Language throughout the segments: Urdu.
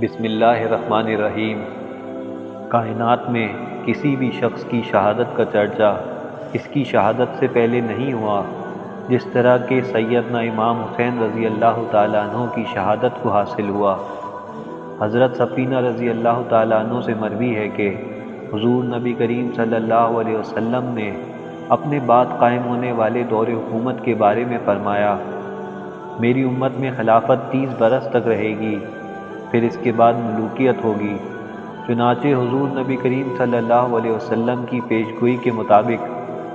بسم اللہ الرحمن الرحیم۔ کائنات میں کسی بھی شخص کی شہادت کا چرچا اس کی شہادت سے پہلے نہیں ہوا، جس طرح کہ سیدنا امام حسین رضی اللہ تعالیٰ عنہ کی شہادت کو حاصل ہوا۔ حضرت سفینہ رضی اللہ تعالیٰ عنہ سے مروی ہے کہ حضور نبی کریم صلی اللہ علیہ وسلم نے اپنے بعد قائم ہونے والے دور حکومت کے بارے میں فرمایا، میری امت میں خلافت 30 برس تک رہے گی، پھر اس کے بعد ملوکیت ہوگی۔ چنانچہ حضور نبی کریم صلی اللہ علیہ وسلم کی پیشگوئی کے مطابق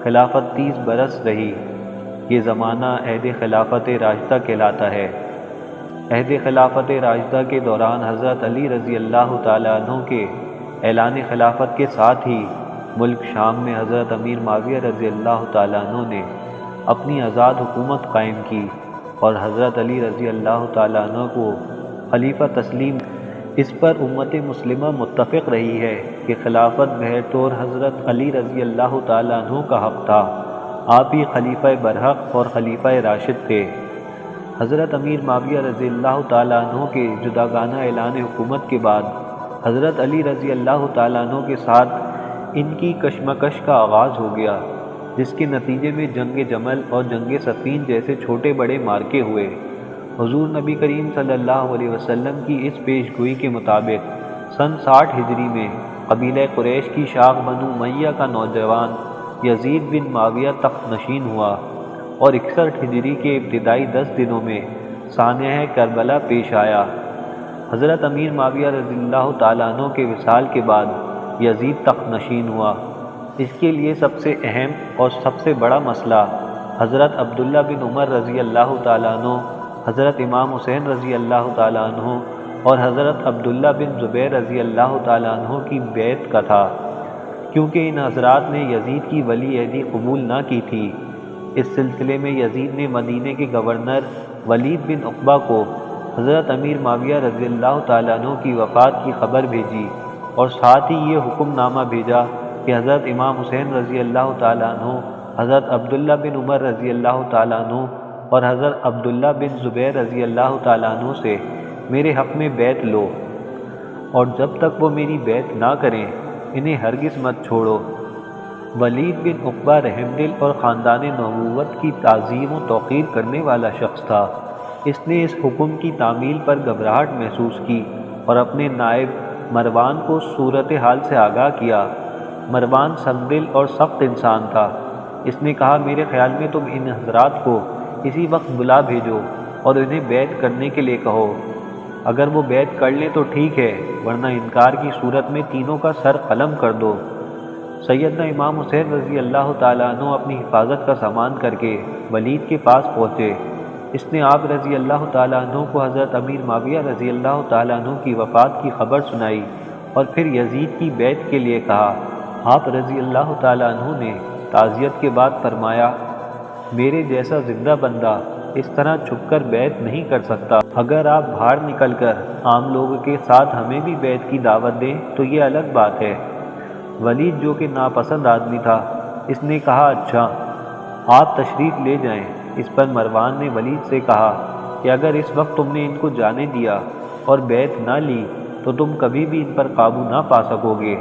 خلافت 30 برس رہی۔ یہ زمانہ عہد خلافت راشدہ کہلاتا ہے۔ عہد خلافت راشدہ کے دوران حضرت علی رضی اللہ تعالیٰ عنہ کے اعلان خلافت کے ساتھ ہی ملک شام میں حضرت امیر معاویہ رضی اللہ تعالیٰ عنہ نے اپنی آزاد حکومت قائم کی اور حضرت علی رضی اللہ تعالیٰ عنہ کو خلیفہ تسلیم۔ اس پر امت مسلمہ متفق رہی ہے کہ خلافت بہرطور حضرت علی رضی اللہ تعالیٰ عنہ کا حق تھا۔ آپ ہی خلیفہ برحق اور خلیفہ راشد تھے۔ حضرت امیر معاویہ رضی اللہ تعالیٰ عنہ کے جداگانہ اعلان حکومت کے بعد حضرت علی رضی اللہ تعالیٰ عنہ کے ساتھ ان کی کشمکش کا آغاز ہو گیا، جس کے نتیجے میں جنگ جمل اور جنگ صفین جیسے چھوٹے بڑے معرکے ہوئے۔ حضور نبی کریم صلی اللہ علیہ وسلم کی اس پیشگوئی کے مطابق سن 60 ہجری میں قبیلہ قریش کی شاخ بنو امیہ کا نوجوان یزید بن معاویہ تخت نشین ہوا اور 61 ہجری کے ابتدائی 10 دنوں میں سانحہ کربلا پیش آیا۔ حضرت امیر معاویہ رضی اللہ تعالیٰ عنہ کے وصال کے بعد یزید تخت نشین ہوا۔ اس کے لیے سب سے اہم اور سب سے بڑا مسئلہ حضرت عبداللہ بن عمر رضی اللہ تعالیٰ عنہ، حضرت امام حسین رضی اللہ تعالیٰ عنہ اور حضرت عبداللہ بن زبیر رضی اللہ تعالیٰ عنہ کی بیعت کا تھا، کیونکہ ان حضرات نے یزید کی ولی عہدی قبول نہ کی تھی۔ اس سلسلے میں یزید نے مدینہ کے گورنر ولید بن عقبہ کو حضرت امیر معاویہ رضی اللہ تعالیٰ عنہ کی وفات کی خبر بھیجی اور ساتھ ہی یہ حکم نامہ بھیجا کہ حضرت امام حسین رضی اللہ تعالیٰ عنہ، حضرت عبداللہ بن عمر رضی اللہ تعالیٰ عنہ اور حضرت عبداللہ بن زبیر رضی اللہ تعالیٰ عنہ سے میرے حق میں بیعت لو، اور جب تک وہ میری بیعت نہ کریں انہیں ہرگز مت چھوڑو۔ ولید بن عقبہ رحم دل اور خاندان نبوت کی تعظیم و توقیر کرنے والا شخص تھا۔ اس نے اس حکم کی تعمیل پر گھبراہٹ محسوس کی اور اپنے نائب مروان کو صورتحال سے آگاہ کیا۔ مروان سخت دل اور سخت انسان تھا۔ اس نے کہا، میرے خیال میں تم ان حضرات کو اسی وقت بلا بھیجو اور انہیں بیعت کرنے کے لیے کہو۔ اگر وہ بیعت کر لیں تو ٹھیک ہے، ورنہ انکار کی صورت میں تینوں کا سر قلم کر دو۔ سیدنا امام حسین رضی اللہ تعالیٰ عنہ اپنی حفاظت کا سامان کر کے ولید کے پاس پہنچے۔ اس نے آپ رضی اللہ تعالیٰ عنہ کو حضرت امیر معاویہ رضی اللہ تعالیٰ عنہ کی وفات کی خبر سنائی اور پھر یزید کی بیعت کے لیے کہا۔ آپ رضی اللہ تعالیٰ عنہ نے تعزیت کے بعد فرمایا، میرے جیسا زندہ بندہ اس طرح چھپ کر بیعت نہیں کر سکتا۔ اگر آپ باہر نکل کر عام لوگوں کے ساتھ ہمیں بھی بیعت کی دعوت دیں تو یہ الگ بات ہے۔ ولید جو کہ ناپسند آدمی تھا، اس نے کہا، اچھا آپ تشریف لے جائیں۔ اس پر مروان نے ولید سے کہا کہ اگر اس وقت تم نے ان کو جانے دیا اور بیعت نہ لی تو تم کبھی بھی ان پر قابو نہ پا سکو گے،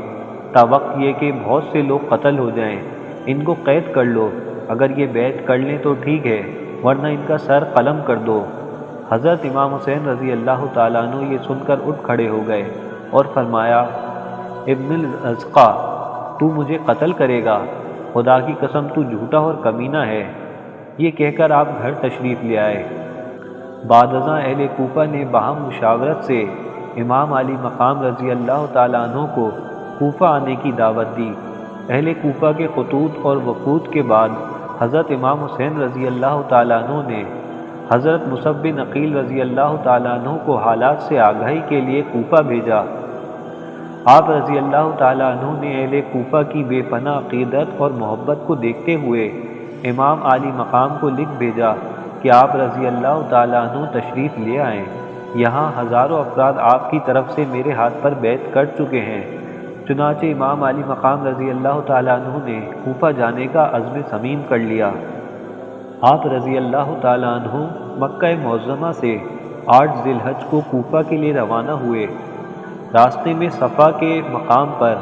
تا وقت یہ کہ بہت سے لوگ قتل ہو جائیں۔ ان کو قید کر لو، اگر یہ بیعت کر لیں تو ٹھیک ہے، ورنہ ان کا سر قلم کر دو۔ حضرت امام حسین رضی اللہ تعالیٰ عنہ یہ سن کر اٹھ کھڑے ہو گئے اور فرمایا، ابن الازقہ، تو مجھے قتل کرے گا؟ خدا کی قسم تو جھوٹا اور کمینہ ہے۔ یہ کہہ کر آپ گھر تشریف لے آئے۔ بعد ازاں اہل کوفہ نے باہم مشاورت سے امام علی مقام رضی اللہ تعالیٰ عنہ کو کوفہ آنے کی دعوت دی۔ اہل کوفہ کے خطوط اور وفود کے بعد حضرت امام حسین رضی اللہ تعالیٰ عنہ نے حضرت مصعب بن عقیل رضی اللہ تعالیٰ عنہ کو حالات سے آگاہی کے لیے کوفہ بھیجا۔ آپ رضی اللہ تعالیٰ عنہ نے اہل کوفہ کی بے پناہ عقیدت اور محبت کو دیکھتے ہوئے امام علی مقام کو لکھ بھیجا کہ آپ رضی اللہ تعالیٰ عنہ تشریف لے آئیں۔ یہاں ہزاروں افراد آپ کی طرف سے میرے ہاتھ پر بیعت کر چکے ہیں۔ چنانچہ امام علی مقام رضی اللہ تعالیٰ عنہ نے کوفہ جانے کا عزم صمیم کر لیا۔ آپ رضی اللہ تعالیٰ عنہ مکہ معظمہ سے 8 ذی الحج کو کوفہ کے لیے روانہ ہوئے۔ راستے میں صفا کے مقام پر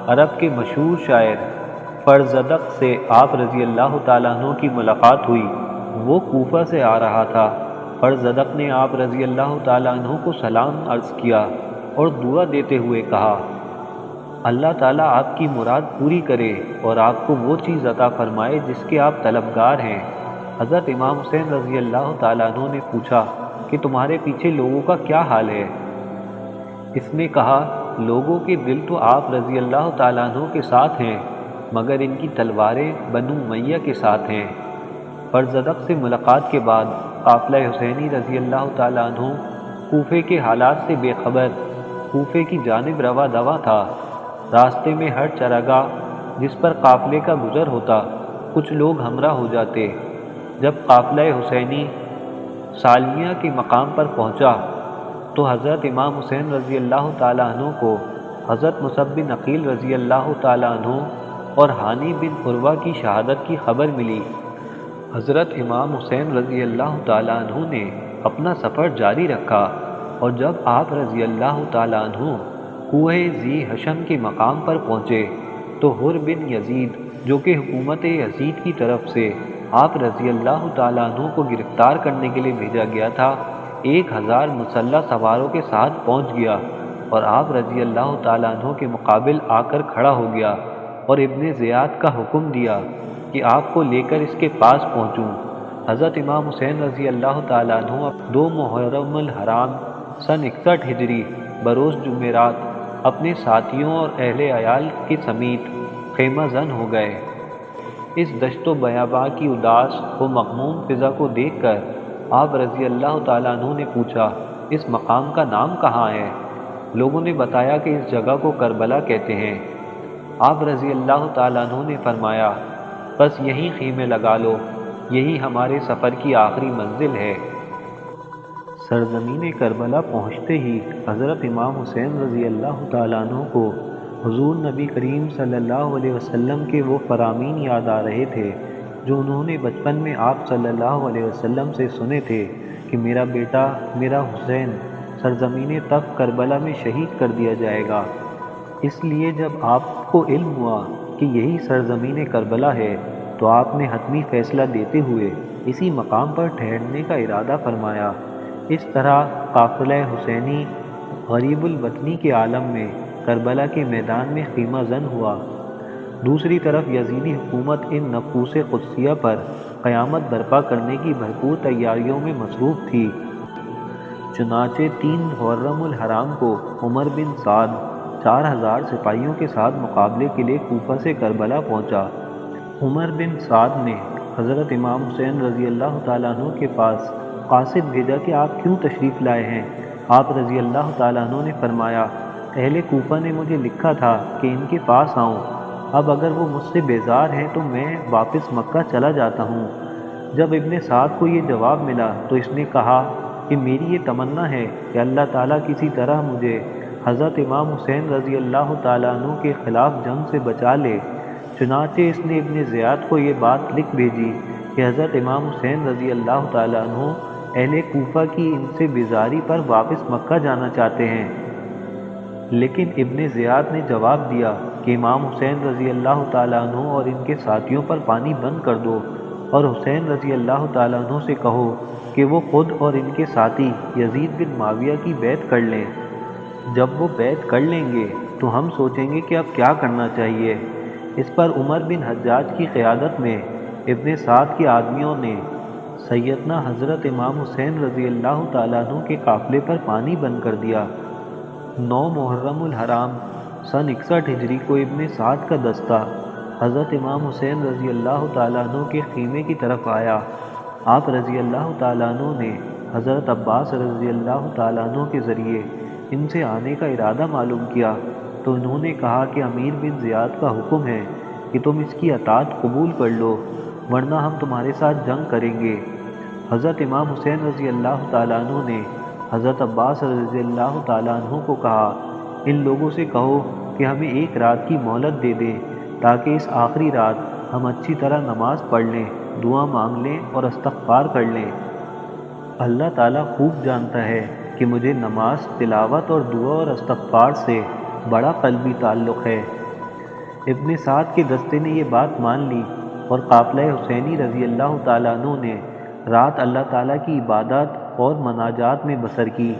عرب کے مشہور شاعر فرزدق سے آپ رضی اللہ تعالیٰ عنہ کی ملاقات ہوئی۔ وہ کوفہ سے آ رہا تھا۔ فرزدق نے آپ رضی اللہ تعالیٰ عنہ کو سلام عرض کیا اور دعا دیتے ہوئے کہا، اللہ تعالیٰ آپ کی مراد پوری کرے اور آپ کو وہ چیز عطا فرمائے جس کے آپ طلبگار ہیں۔ حضرت امام حسین رضی اللہ تعالیٰ عنہ نے پوچھا کہ تمہارے پیچھے لوگوں کا کیا حال ہے؟ اس نے کہا، لوگوں کے دل تو آپ رضی اللہ تعالیٰ عنہ کے ساتھ ہیں مگر ان کی تلواریں بنو امیہ کے ساتھ ہیں۔ فرزدق سے ملاقات کے بعد قافلہ حسینی رضی اللہ تعالیٰ عنہ کوفے کے حالات سے بے خبر کوفے کی جانب رواں دواں تھا۔ راستے میں ہر چراگاہ جس پر قافلے کا گزر ہوتا کچھ لوگ ہمراہ ہو جاتے۔ جب قافلہ حسینی سالیہ کے مقام پر پہنچا تو حضرت امام حسین رضی اللہ تعالیٰ عنہ کو حضرت مصعب بن عقیل رضی اللہ تعالیٰ عنہ اور ہانی بن عروہ کی شہادت کی خبر ملی۔ حضرت امام حسین رضی اللہ تعالیٰ عنہ نے اپنا سفر جاری رکھا اور جب آپ رضی اللہ تعالیٰ عنہ کوہ ذی حشم کے مقام پر پہنچے تو حر بن یزید جو کہ حکومت یزید کی طرف سے آپ رضی اللہ تعالیٰ عنہ کو گرفتار کرنے کے لیے بھیجا گیا تھا، 1000 مسلح سواروں کے ساتھ پہنچ گیا اور آپ رضی اللہ تعالیٰ عنہ کے مقابل آ کر کھڑا ہو گیا اور ابن زیاد کا حکم دیا کہ آپ کو لے کر اس کے پاس پہنچوں۔ حضرت امام حسین رضی اللہ تعالیٰ عنہ 2 محرم الحرام سن 61 ہجری بروز جمعرات اپنے ساتھیوں اور اہل عیال کے سمیت خیمہ زن ہو گئے۔ اس دشت و بیاباں کی اداس و مغموم فضا کو دیکھ کر آپ رضی اللہ تعالیٰ عنہ نے پوچھا، اس مقام کا نام کہاں ہے؟ لوگوں نے بتایا کہ اس جگہ کو کربلا کہتے ہیں۔ آپ رضی اللہ تعالیٰ عنہ نے فرمایا، بس یہیں خیمے لگا لو، یہی ہمارے سفر کی آخری منزل ہے۔ سرزمین کربلا پہنچتے ہی حضرت امام حسین رضی اللہ تعالیٰ عنہ کو حضور نبی کریم صلی اللہ علیہ وسلم کے وہ فرامین یاد آ رہے تھے جو انہوں نے بچپن میں آپ صلی اللہ علیہ وسلم سے سنے تھے کہ میرا بیٹا میرا حسین سرزمین تف کربلا میں شہید کر دیا جائے گا۔ اس لیے جب آپ کو علم ہوا کہ یہی سرزمین کربلا ہے تو آپ نے حتمی فیصلہ دیتے ہوئے اسی مقام پر ٹھہرنے کا ارادہ فرمایا۔ اس طرح قافلہ حسینی غریب الوطنی کے عالم میں کربلا کے میدان میں خیمہ زن ہوا۔ دوسری طرف یزیدی حکومت ان نفوس قدسیہ پر قیامت برپا کرنے کی بھرپور تیاریوں میں مصروف تھی۔ چنانچہ 3 محرم الحرام کو عمر بن سعد 4000 سپاہیوں کے ساتھ مقابلے کے لیے کوفہ سے کربلا پہنچا۔ عمر بن سعد نے حضرت امام حسین رضی اللہ تعالیٰ عنہ کے پاس قاصد بھیجا کہ آپ کیوں تشریف لائے ہیں؟ آپ رضی اللہ تعالیٰ عنہ نے فرمایا، اہل کوفہ نے مجھے لکھا تھا کہ ان کے پاس آؤں، اب اگر وہ مجھ سے بیزار ہیں تو میں واپس مکہ چلا جاتا ہوں۔ جب ابن سعد کو یہ جواب ملا تو اس نے کہا کہ میری یہ تمنا ہے کہ اللہ تعالیٰ کسی طرح مجھے حضرت امام حسین رضی اللہ تعالیٰ عنہ کے خلاف جنگ سے بچا لے۔ چنانچہ اس نے ابن زیاد کو یہ بات لکھ بھیجی کہ حضرت امام حسین رضی اللہ تعالیٰ عنہ اہل کوفہ کی ان سے بیزاری پر واپس مکہ جانا چاہتے ہیں۔ لیکن ابن زیاد نے جواب دیا کہ امام حسین رضی اللہ تعالیٰ عنہ اور ان کے ساتھیوں پر پانی بند کر دو اور حسین رضی اللہ تعالیٰ عنہ سے کہو کہ وہ خود اور ان کے ساتھی یزید بن معاویہ کی بیعت کر لیں۔ جب وہ بیعت کر لیں گے تو ہم سوچیں گے کہ اب کیا کرنا چاہیے۔ اس پر عمر بن حجاج کی قیادت میں ابن سعد کے آدمیوں نے سیدنا حضرت امام حسین رضی اللہ تعالیٰ عنہ کے قافلے پر پانی بند کر دیا۔ 9 محرم الحرام سن 61 ہجری کو ابن سعد کا دستہ حضرت امام حسین رضی اللہ تعالیٰ عنہ کے خیمے کی طرف آیا۔ آپ رضی اللہ تعالیٰ عنہ نے حضرت عباس رضی اللہ تعالیٰ عنہ کے ذریعے ان سے آنے کا ارادہ معلوم کیا تو انہوں نے کہا کہ امیر بن زیاد کا حکم ہے کہ تم اس کی اطاعت قبول کر لو ورنہ ہم تمہارے ساتھ جنگ کریں گے۔ حضرت امام حسین رضی اللہ تعالیٰ عنہ نے حضرت عباس رضی اللہ تعالیٰ عنہ کو کہا، ان لوگوں سے کہو کہ ہمیں 1 رات کی مہلت دے دیں تاکہ اس آخری رات ہم اچھی طرح نماز پڑھ لیں، دعا مانگ لیں اور استغفار کر لیں۔ اللہ تعالیٰ خوب جانتا ہے کہ مجھے نماز، تلاوت اور دعا اور استغفار سے بڑا قلبی تعلق ہے۔ ابن سعد کے دستے نے یہ بات مان لی اور قافلہ حسینی رضی اللہ تعالیٰ عنہ نے رات اللہ تعالیٰ کی عبادت اور مناجات میں بسر کی۔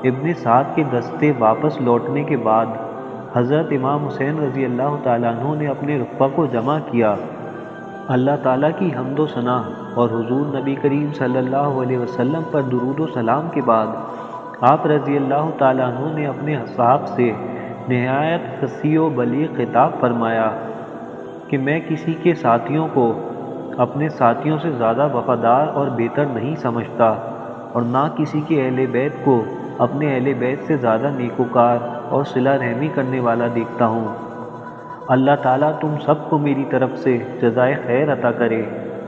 ابن سعد کے دستے واپس لوٹنے کے بعد حضرت امام حسین رضی اللہ تعالیٰ عنہ نے اپنے رفقا کو جمع کیا۔ اللہ تعالیٰ کی حمد و ثنا اور حضور نبی کریم صلی اللہ علیہ وسلم پر درود و سلام کے بعد آپ رضی اللہ تعالیٰ عنہ نے اپنے اصحاب سے نہایت فصیح و بلیغ خطاب فرمایا کہ میں کسی کے ساتھیوں کو اپنے ساتھیوں سے زیادہ وفادار اور بہتر نہیں سمجھتا، اور نہ کسی کے اہل بیت کو اپنے اہل بیت سے زیادہ نیکوکار اور صلہ رحمی کرنے والا دیکھتا ہوں۔ اللہ تعالیٰ تم سب کو میری طرف سے جزائے خیر عطا کرے۔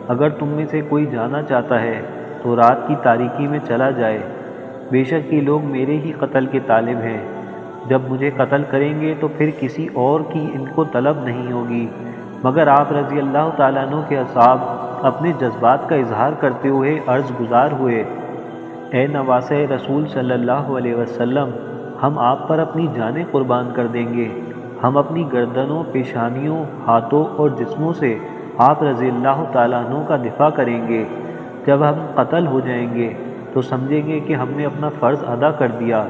اگر تم میں سے کوئی جانا چاہتا ہے تو رات کی تاریکی میں چلا جائے، بے شک یہ لوگ میرے ہی قتل کے طالب ہیں۔ جب مجھے قتل کریں گے تو پھر کسی اور کی ان کو طلب نہیں ہوگی۔ مگر آپ رضی اللہ تعالیٰ عنہ کے اصحاب اپنے جذبات کا اظہار کرتے ہوئے عرض گزار ہوئے، اے نواسہ رسول صلی اللہ علیہ وسلم، ہم آپ پر اپنی جانیں قربان کر دیں گے۔ ہم اپنی گردنوں، پیشانیوں، ہاتھوں اور جسموں سے آپ رضی اللہ تعالیٰ عنہ کا دفاع کریں گے۔ جب ہم قتل ہو جائیں گے تو سمجھیں گے کہ ہم نے اپنا فرض ادا کر دیا۔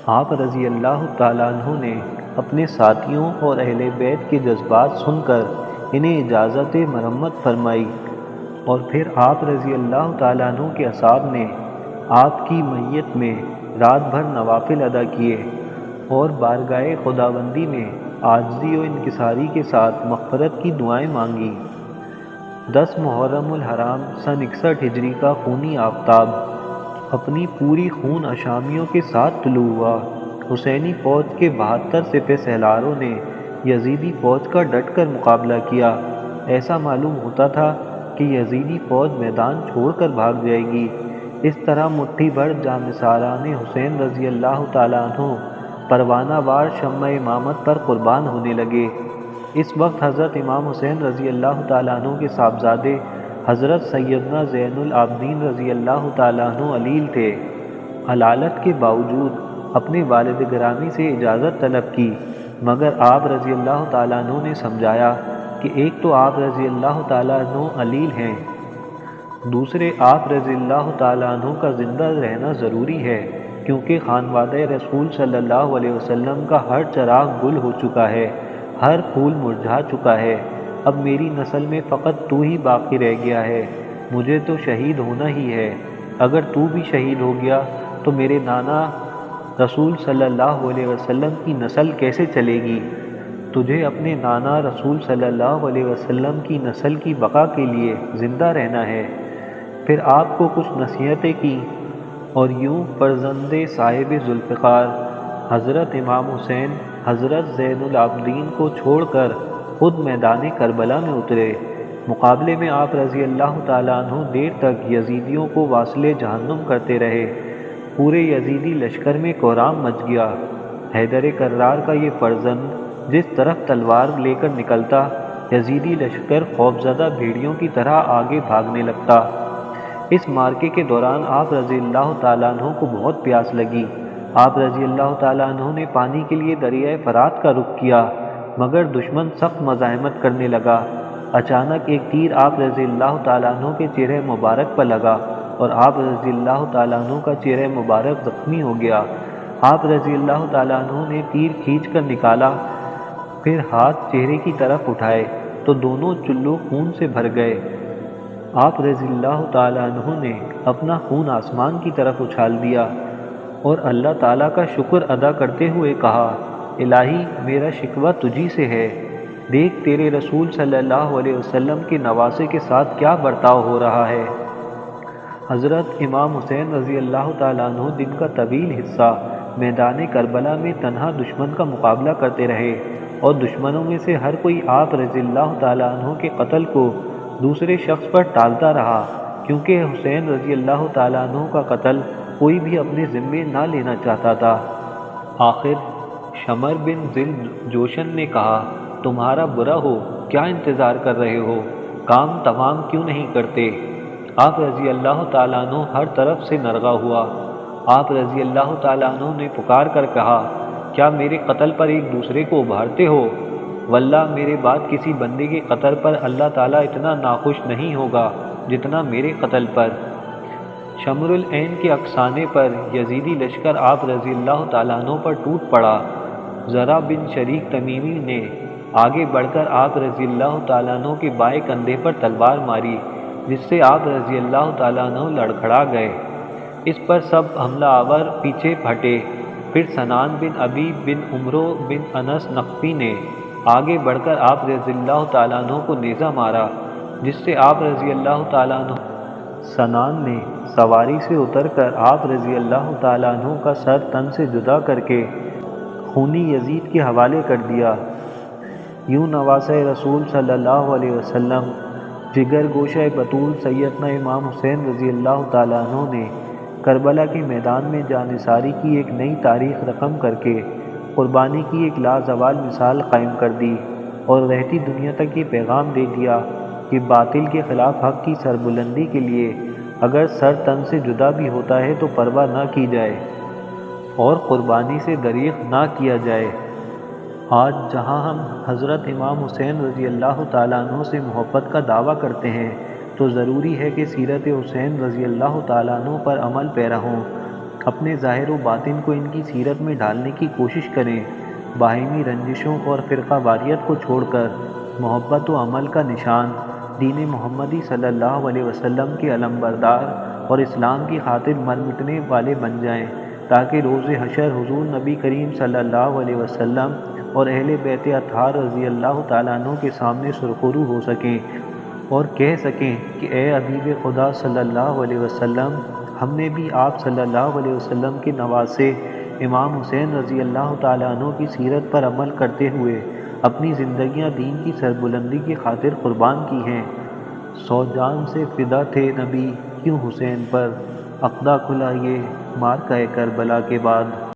آپ رضی اللہ تعالیٰ عنہ نے اپنے ساتھیوں اور اہل بیت کے جذبات سن کر انہیں اجازت مرمت فرمائی، اور پھر آپ رضی اللہ تعالیٰ عنہ کے اصحاب نے آپ کی میت میں رات بھر نوافل ادا کیے اور بارگاہ خداوندی میں عاجزی و انکساری کے ساتھ مغفرت کی دعائیں مانگی۔ 10 محرم الحرام سن 61 ہجری کا خونی آفتاب اپنی پوری خون اشامیوں کے ساتھ طلوع ہوا۔ حسینی فوج کے 72 سپہ سالاروں نے یزیدی فوج کا ڈٹ کر مقابلہ کیا۔ ایسا معلوم ہوتا تھا کہ یزیدی فوج میدان چھوڑ کر بھاگ جائے گی۔ اس طرح مٹھی بھر جانثاران حسین رضی اللہ تعالیٰ عنہ پروانہ وار شمع امامت پر قربان ہونے لگے۔ اس وقت حضرت امام حسین رضی اللہ تعالیٰ عنہ کے صاحبزادے حضرت سیدنا زین العابدین رضی اللہ تعالیٰ عنہ علیل تھے۔ علالت کے باوجود اپنے والد گرامی سے اجازت طلب کی، مگر آپ رضی اللہ تعالیٰ عنہ نے سمجھایا کہ ایک تو آپ رضی اللہ تعالیٰ عنہ علیل ہیں، دوسرے آپ رضی اللہ تعالیٰ عنہ کا زندہ رہنا ضروری ہے، کیونکہ خانوادہ رسول صلی اللہ علیہ وسلم کا ہر چراغ گل ہو چکا ہے، ہر پھول مرجھا چکا ہے۔ اب میری نسل میں فقط تو ہی باقی رہ گیا ہے، مجھے تو شہید ہونا ہی ہے۔ اگر تو بھی شہید ہو گیا تو میرے نانا رسول صلی اللہ علیہ وسلم کی نسل کیسے چلے گی؟ تجھے اپنے نانا رسول صلی اللہ علیہ وسلم کی نسل کی بقا کے لیے زندہ رہنا ہے۔ پھر آپ کو کچھ نصیحتیں کی اور یوں فرزند صاحب ذوالفقار حضرت امام حسین حضرت زین العابدین کو چھوڑ کر خود میدان کربلا میں اترے۔ مقابلے میں آپ رضی اللہ تعالیٰ عنہ دیر تک یزیدیوں کو واصل جہنم کرتے رہے۔ پورے یزیدی لشکر میں کوہرام مچ گیا۔ حیدر کرار کا یہ فرزند جس طرف تلوار لے کر نکلتا، یزیدی لشکر خوفزدہ بھیڑیوں کی طرح آگے بھاگنے لگتا۔ اس مارکے کے دوران آپ رضی اللہ تعالیٰ عنہ کو بہت پیاس لگی۔ آپ رضی اللہ تعالیٰ عنہ نے پانی کے لیے دریائے فرات کا رخ کیا، مگر دشمن سخت مزاحمت کرنے لگا۔ اچانک ایک تیر آپ رضی اللہ تعالیٰ عنہ کے چہرے مبارک پر لگا اور آپ رضی اللہ تعالیٰ عنہ کا چہرہ مبارک زخمی ہو گیا۔ آپ رضی اللہ تعالیٰ عنہ نے تیر کھینچ کر نکالا، پھر ہاتھ چہرے کی طرف اٹھائے تو دونوں چلو خون سے بھر گئے۔ آپ رضی اللہ تعالیٰ عنہ نے اپنا خون آسمان کی طرف اچھال دیا اور اللہ تعالیٰ کا شکر ادا کرتے ہوئے کہا، الہی میرا شکوہ تجھی سے ہے، دیکھ تیرے رسول صلی اللہ علیہ وسلم کے نواسے کے ساتھ کیا برتاؤ ہو رہا ہے۔ حضرت امام حسین رضی اللہ تعالیٰ عنہ دن کا طویل حصہ میدان کربلا میں تنہا دشمن کا مقابلہ کرتے رہے، اور دشمنوں میں سے ہر کوئی آپ رضی اللہ تعالیٰ عنہ کے قتل کو دوسرے شخص پر ٹالتا رہا، کیونکہ حسین رضی اللہ تعالیٰ عنہ کا قتل کوئی بھی اپنے ذمے نہ لینا چاہتا تھا۔ آخر شمر بن ذل جوشن نے کہا، تمہارا برا ہو، کیا انتظار کر رہے ہو؟ کام تمام کیوں نہیں کرتے؟ آپ رضی اللہ تعالیٰ عنہ ہر طرف سے نرغا ہوا۔ آپ رضی اللہ تعالیٰ عنہ نے پکار کر کہا، کیا میرے قتل پر ایک دوسرے کو ابھارتے ہو؟ واللہ میرے بعد کسی بندے کے قتل پر اللہ تعالیٰ اتنا ناخوش نہیں ہوگا جتنا میرے قتل پر۔ شمر العین کے افسانے پر یزیدی لشکر آپ رضی اللہ تعالیٰ عنہ پر ٹوٹ پڑا۔ زرع بن شریک تمیمی نے آگے بڑھ کر آپ رضی اللہ تعالیٰ عنہ کے بائیں کندھے پر تلوار ماری، جس سے آپ رضی اللہ تعالیٰ عنہ لڑکھڑا گئے۔ اس پر سب حملہ آور پیچھے ہٹے۔ پھر سنان بن ابی بن عمرو بن انس نقفی نے آگے بڑھ کر آپ رضی اللہ تعالیٰ عنہ کو نیزہ مارا، جس سے آپ رضی اللہ تعالیٰ عنہ سنان نے سواری سے اتر کر آپ رضی اللہ تعالیٰ عنہ کا سر تن سے جدا کر کے خونی یزید کے حوالے کر دیا۔ یوں نواسہ رسول صلی اللہ علیہ وسلم، جگر گوشہ بطول سیدنا امام حسین رضی اللہ تعالیٰ عنہ نے کربلا کے میدان میں جانثاری کی ایک نئی تاریخ رقم کر کے قربانی کی ایک لازوال مثال قائم کر دی، اور رہتی دنیا تک یہ پیغام دے دیا کہ باطل کے خلاف حق کی سربلندی کے لیے اگر سر تن سے جدا بھی ہوتا ہے تو پرواہ نہ کی جائے اور قربانی سے دریغ نہ کیا جائے۔ آج جہاں ہم حضرت امام حسین رضی اللہ تعالیٰ عنہ سے محبت کا دعویٰ کرتے ہیں تو ضروری ہے کہ سیرت حسین رضی اللہ تعالیٰ عنہ پر عمل پیرا ہوں، اپنے ظاہر و باطن کو ان کی سیرت میں ڈالنے کی کوشش کریں، باہمی رنجشوں اور فرقہ واریت کو چھوڑ کر محبت و عمل کا نشان دین محمدی صلی اللہ علیہ وسلم کے علمبردار اور اسلام کی خاطر مر مٹنے والے بن جائیں، تاکہ روز حشر حضور نبی کریم صلی اللہ علیہ وسلم اور اہل بیت اطہار رضی اللہ تعالیٰ عنہ کے سامنے سرخرو ہو سکیں اور کہہ سکیں کہ اے حبیب خدا صلی اللہ علیہ وسلم، ہم نے بھی آپ صلی اللہ علیہ وسلم کے نواسے امام حسین رضی اللہ تعالیٰ عنہ کی سیرت پر عمل کرتے ہوئے اپنی زندگیاں دین کی سربلندی کی خاطر قربان کی ہیں۔ 100 جان سے فدا تھے نبی کیوں حسین پر، عقدہ کھلا یہ مارکہ کربلا کے بعد۔